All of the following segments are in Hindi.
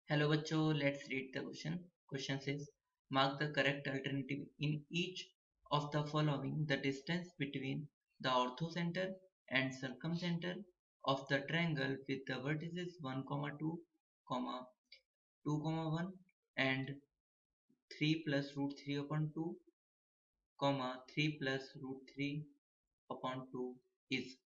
Hello बच्चों, let's read the question. Question says, mark the correct alternative in each of the following. The distance between the orthocenter and circumcenter of the triangle with the vertices 1, 2, 2, 1 and 3 plus root 3 upon 2, 3 plus root 3 upon 2 is.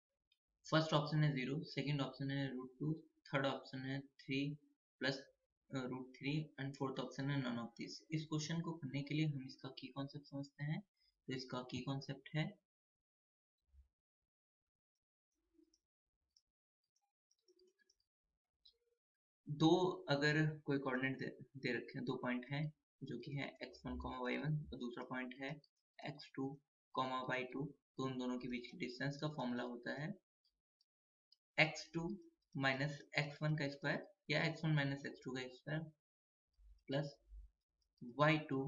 First option है 0, सेकंड ऑप्शन है रूट 2, थर्ड ऑप्शन है 3 plus root 3 and fourth option है नन ऑफ दिस। इस क्वेश्चन को करने के लिए हम इसका की कॉन्सेप्ट समझते हैं। तो इसका की कॉन्सेप्ट है दो, अगर कोई कोऑर्डिनेट दे रखे हैं, दो पॉइंट हैं जो कि है x1, y1 और दूसरा पॉइंट है x2, y2, तो उन दोनों के बीच की डिस्टेंस का फॉर्मूला होता है x2 माइनस x1 का स्क्वायर या x1 माइनस x2 का square plus y2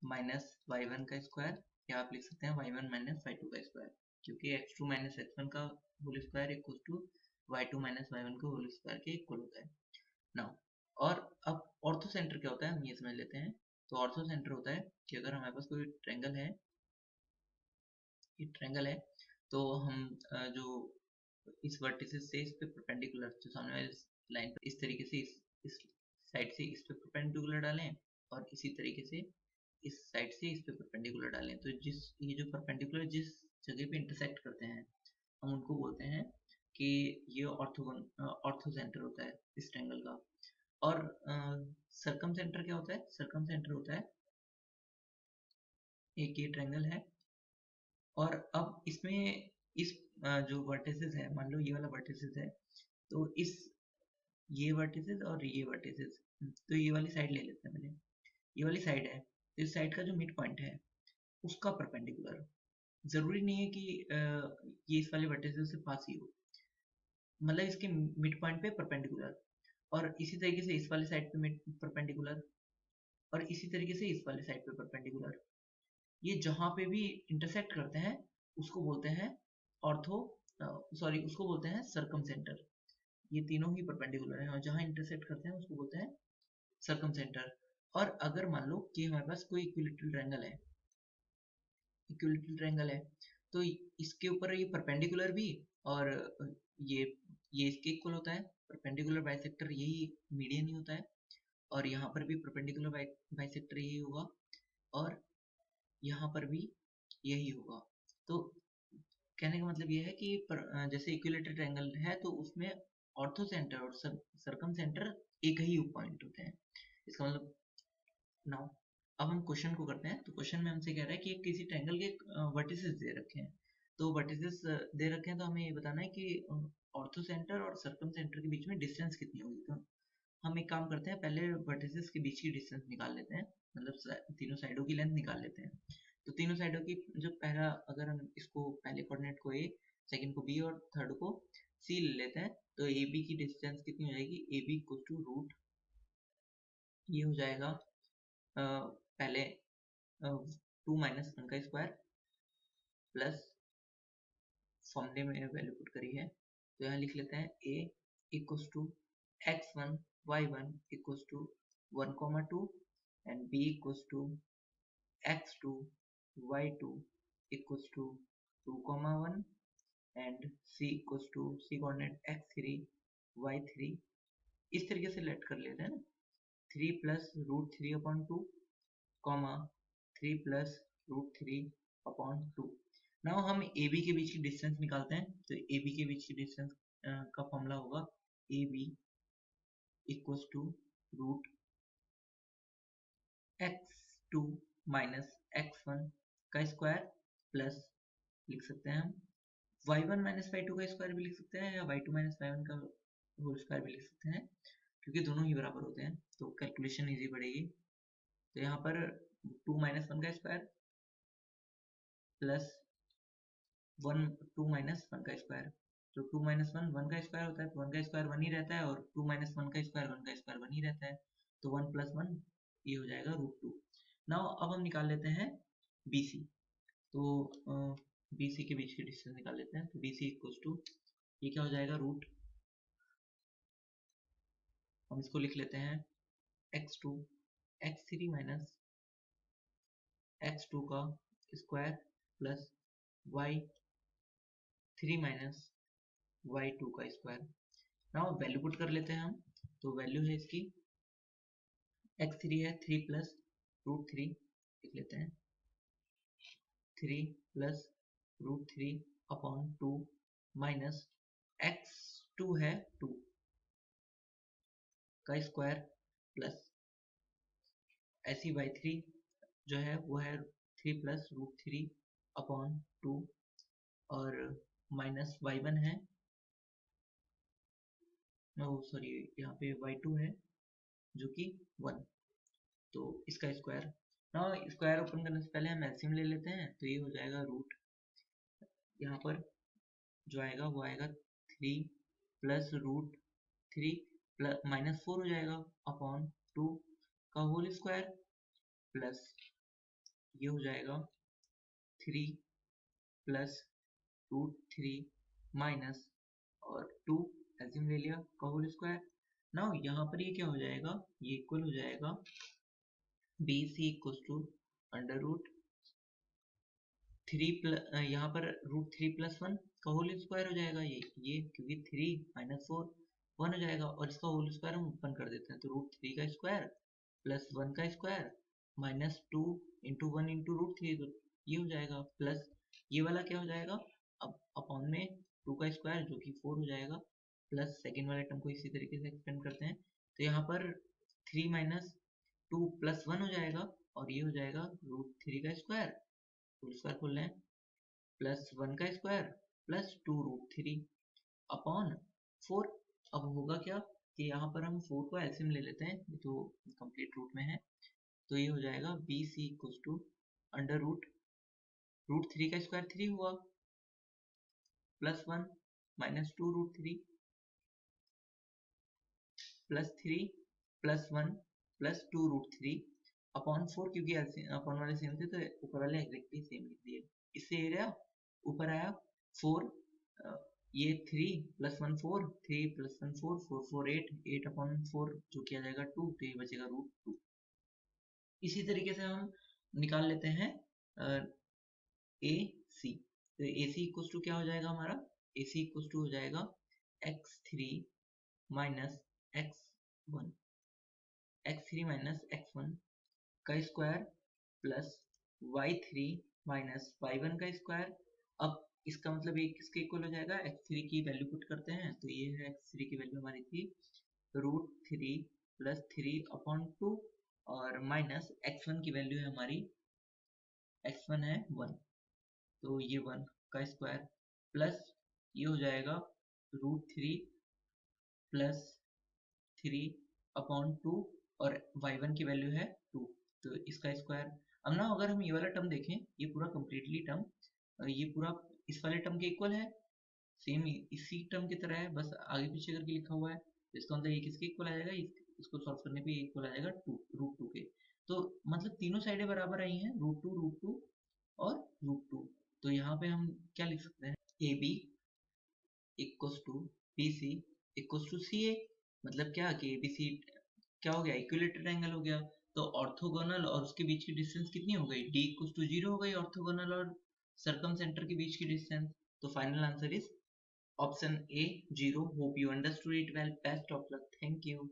minus y1 का स्क्वायर, या आप लिख सकते हैं y1 माइनस y2 का स्क्वायर, क्योंकि x2 माइनस x1 का whole square equal to y2 minus y1 का होल स्क्वायर के इक्वल होता है। नाउ, और अब ऑर्थो सेंटर क्या होता है हम ये समझ लेते हैं। तो ऑर्थो सेंटर होता है कि अगर हमारे पास कोई ट्रायंगल है, ये ट्रायंगल है, तो हम जो इस वर्टिसेस से इस पे परपेंडिकुलर, जो सामने वाली लाइन पर इस तरीके से इस साइड से इस पे परपेंडिकुलर डालें और इसी तरीके से इस साइड से इस पे परपेंडिकुलर डालें। तो ये जो परपेंडिकुलर जिस जगह पे इंटरसेक्ट करते हैं हम उनको बोलते हैं कि ये ऑर्थो सेंटर होता है इस ट्रायंगल का। और सर्कम सेंटर क्या होता है? सर्कम सेंटर होता है, एक ये ट्रायंगल है और अब इसमें इस जो वर्टिसेस है, मान लो ये वाला वर्टिसेस है, तो ये वर्टिसेस और ये वर्टिसेस, तो ये वाली साइड ले लेते हैं पहले। ये वाली साइड है, तो इस साइड का जो मिड पॉइंट है उसका परपेंडिकुलर, जरूरी नहीं है कि ये इस वाले वर्टिसेस से पास ही हो, मतलब इसके मिड पॉइंट पे परपेंडिकुलर, और इसी तरीके से इस वाली साइड पे मिड परपेंडिकुलर, और इसी तरीके से इस वाली साइड पे परपेंडिकुलर। ये जहां पे भी इंटरसेक्ट करते हैं उसको बोलते हैं ऑर्थो, सॉरी उसको बोलते हैं सर्कम सेंटर। ये तीनों ही परपेंडिकुलर हैं और जहां इंटरसेक्ट करते हैं उसको बोलते हैं सर्कम सेंटर। और अगर मान लो कि हमारे पास कोई इक्विलेटरल ट्रायंगल है, इक्विलेटरल ट्रायंगल है, तो इसके ऊपर ये परपेंडिकुलर भी, और ये ये इसके इक्वल होता है। परपेंडिकुलर बाइसेक्टर यही मीडियन ही होता है, और यहाँ पर भी परपेंडिकुलर बाइसेक्टर यही होगा, और यहाँ पर भी यही होगा। तो कहने का मतलब ये है कि जैसे इक्विलेटरल ट्रायंगल है तो उसमें ऑर्थो सेंटर और सर्कम सेंटर एक ही पॉइंट होते हैं। इसका मतलब, नाउ अब हम क्वेश्चन को करते हैं। तो क्वेश्चन में हमसे कह रहा है कि किसी ट्रायंगल के वर्टिसेस दे रखे हैं। तो वर्टिसेस दे रखे हैं तो हमें ये बताना है कि ऑर्थो सेंटर और सर्कम सेंटर के बीच में डिस्टेंस कितनी होगी। तो हम एक काम करते हैं, पहले वर्टिसेस के बीच की डिस्टेंस निकाल लेते हैं, मतलब तीनों साइडों की लेंथ निकाल लेते हैं। तो तीनों साइडों की जो पहला, अगर हम इसको पहले कोऑर्डिनेट को ए, सेकंड को बी और थर्ड को सी ले लेते हैं, तो ए बी की डिस्टेंस कितनी हो जाएगी? A B equal to root, ये हो जाएगा पहले 2 माइनस 1 का स्क्वायर प्लस, फॉर्मूले में वैल्यू पुट करी है तो यहाँ लिख लेते हैं a equals to x1 y1 equals to 1, 2 and b equals to x2 y2 equals to 2, 1 and c equals to, c coordinate x3 y3। इस तरीके से लेट कर लेते हैं ना, 3 plus root 3 upon 2, 3 plus root 3 upon 2। Now हम ए बी के बीच की डिस्टेंस निकालते हैं। तो ए बी के बीच की डिस्टेंस का फॉर्मूला होगा A B equals to root x2 minus x1 का स्क्वायर प्लस, लिख सकते हैं हम y1 माइनस y2 का स्क्वायर भी लिख सकते हैं, या y2 माइनस y1 का होल स्क्वायर भी लिख सकते हैं, क्योंकि दोनों ही बराबर होते हैं तो कैलकुलेशन इजी पड़ेगी। तो यहाँ पर 2 माइनस 1 का स्क्वायर प्लस 2 माइनस 1 का स्क्वायर। तो 2 माइनस 1 का स्क्वायर होता है, तो 1 का स्क्वायर 1 ही रहता है, और 2 माइनस 1 का स्क्वायर 1 का स्क्वायर 1 ही रहता है, तो 1 प्लस 1 ये हो जाएगा रूट 2। नाउ अब हम निकाल लेते हैं BC। तो BC के बीच की डिस्टेंस निकाल लेते हैं। तो BC इक्वल्स टू, ये क्या हो जाएगा? रूट हम इसको लिख लेते हैं x2 x3 माइनस x2 का square plus y3 minus y2 का स्क्वायर। नाउ वैल्यू पुट कर लेते हैं हम, तो वैल्यू है इसकी x3 है 3 प्लस रूट 3 लिख लेते हैं 3 plus root 3 upon 2 minus x2 है 2 का स्क्वायर प्लस ऐसी y3 जो है वो है 3 प्लस रूट 3 अपॉन 2 और माइनस y1 है, नो सॉरी यहाँ पे y2 है जो कि 1, तो इसका स्क्वायर। ना स्क्वायर ओपन करने से पहले हम एलसीएम ले लेते हैं, तो ये हो जाएगा रूट, यहाँ पर जो आएगा वो आएगा 3 प्लस रूट 3 प्लस माइनस 4 हो जाएगा अपॉन 2 का होल स्क्वायर प्लस ये हो जाएगा 3 प्लस रूट 3 माइनस और 2 एलसीएम ले लिया का होल स्क्वायर। नाउ यहाँ पर ये क्या हो जाएगा, ये इक्वल हो जाएगा B C equal to under root 3 plus यहाँ पर रूट 3 प्लस 1 का होल स्क्वायर हो जाएगा, ये क्योंकि 3 माइनस 4 1 हो जाएगा और इसका होल स्क्वायर हम ओपन कर देते हैं, तो रूट 3 का स्क्वायर प्लस 1 का square minus 2 into 1 into root 3, तो ये हो जाएगा प्लस ये वाला क्या हो जाएगा अब अपॉन में 2 का स्क्वायर जो कि 4 हो जाएगा प्लस सेकेंड वाले टर्म को इसी तरीके से एक्सपेंड करते हैं, तो यहाँ पर 3 माइनस 2 प्लस 1 हो जाएगा और ये हो जाएगा रूट 3 का स्क्वायर होल स्क्वायर खोल लें प्लस 1 का स्क्वायर प्लस 2 रूट 3 अपॉन 4। अब होगा क्या कि यहाँ पर हम 4 को एलसीएम ले लेते हैं, ये तो कंप्लीट रूट में है, तो ये हो जाएगा B C equal to under root 3 का स्क्वायर 3 हुआ plus 1 minus 2 root 3 plus 3 plus 1 plus 2 root 3 upon 4, क्योंकि अपॉन वाले सेम थे तो ऊपर वाले एग्जैक्टली सेम लिख दिए। इससे एरिया ऊपर आया 4, ये 3 प्लस 1 4, 3 प्लस 1 4, 4 4 8, 8 अपॉन 4 जो किया जाएगा 2, तो ये बचेगा रूट 2। इसी तरीके से हम निकाल लेते हैं ए सी, तो ए सी इक्वल टू क्या हो जाएगा हमारा, ए सी इक्वल टू हो जाएगा x3 minus x1 x3 minus x1 का square plus y3 minus y1 का स्क्वायर। अब इसका मतलब ये किसके इक्वल हो जाएगा, x3 की वैल्यू पुट करते हैं, तो ये है x3 की वैल्यू हमारी थी रूट 3 प्लस 3 अपॉन 2 और माइनस x1 की वैल्यू है हमारी, x1 है 1, तो ये 1 का स्क्वायर प्लस ये हो जाएगा रूट 3 प्लस 3 अपॉन 2 और y1 की वैल्यू है 2, तो इसका स्क्वायर। अब ना अगर हम ये वाला टर्म देखें, ये पूरा कंप्लीटली टर्म ये पूरा इस वाले टर्म के इक्वल है, सेम इसी टर्म की तरह है, बस आगे पीछे करके लिखा हुआ है, तो इसका मतलब ये किसके इक्वल आ जाएगा, इसको सॉल्व करने पे इक्वल आ जाएगा रूट 2 के, तो मतलब तीनों साइडें बराबर आई हैं रूट टू और रूट 2, तो यहाँ पे हम क्या लिख सकते हैं, A B equals to B C equals to C A, मतलब क्या कि ए बी सी क्या हो गया, इक्विलेटरल एंगल हो गया, तो ऑर्थोगोनल और उसके बीच की डिस्टेंस कितनी हो गई, d इक्वल्स टू 0 हो गई ऑर्थोगोनल और सर्कम सेंटर के बीच की डिस्टेंस, तो final answer is option A 0। Hope you understood it well, best of luck, thank you.